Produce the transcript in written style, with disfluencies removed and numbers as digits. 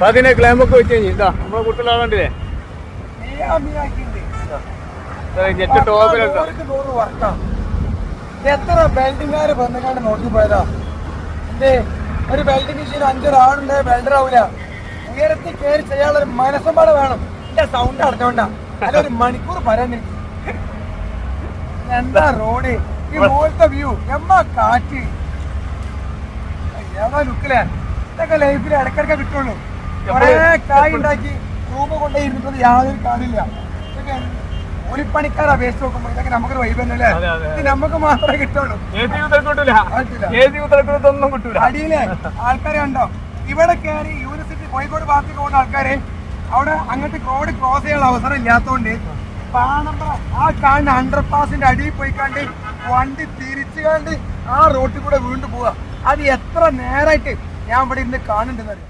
അതിനെ ക്ലൈമൊക്കെ വെച്ച് കഴിഞ്ഞു ഇതാ നമ്മളെ കുട്ടികളാകണ്ടില്ലേ ജെറ്റ് ടോപ്പിലുണ്ടോ എത്ര ബെൽഡിംഗുകാര് ബന്ധക്കാണ്ട് നോക്കി പോയതാ എന്തേ ഒരു ബെൽഡിംഗ് മെഷീൻ 5 ആളുണ്ട് ബെൽഡർ ആവൂല ഉയരത്തിൽ കയറി ചെയ്യാനുള്ള ഒരു മനസ്സമ്പാട് വേണം എന്റെ സൗണ്ട് അടച്ചോണ്ടാ അല്ല ഒരു മണിക്കൂർ പറയാൻ എന്താ റോഡ് ഈ മുകളിലത്തെ വ്യൂ എമ്മ കാറ്റ് ഏതാ ലുക്കിലെ ഇതൊക്കെ ലൈഫിൽ ഇടക്കിടക്കെ കിട്ടുള്ളൂ കുറെ കായ് ഉണ്ടാക്കി റൂമ് കൊണ്ടേ ഇരുന്നിട്ടത് യാതൊരു കാര്യമില്ല ഇതൊക്കെ കൂലിപ്പണിക്കാരാ വേസ്റ്റ് നോക്കുമ്പോ ഇതൊക്കെ നമുക്കൊരു വൈബ് തന്നെ അല്ലേ ഇത് നമുക്ക് മാത്രമേ കിട്ടുള്ളൂ അടിയിലെ ആൾക്കാരെ കണ്ടോ ഇവിടെ കയറി യൂണിവേഴ്സിറ്റി കോഴിക്കോട് ഭാഗത്തേക്ക് പോകുന്ന ആൾക്കാര് അവിടെ അങ്ങോട്ട് റോഡ് ക്രോസ് ചെയ്യാനുള്ള അവസരം ഇല്ലാത്തതുകൊണ്ട് ആ കാണുന്ന അണ്ടർപാസിന്റെ അടിയിൽ പോയി കണ്ട് വണ്ടി തിരിച്ചു കണ്ട് ആ റോട്ടിൽ കൂടെ വീണ്ടും പോവാ അത് എത്ര നേരമായിട്ട് ഞാൻ ഇവിടെ ഇന്ന് കാണുന്നുണ്ടെന്നറിയാം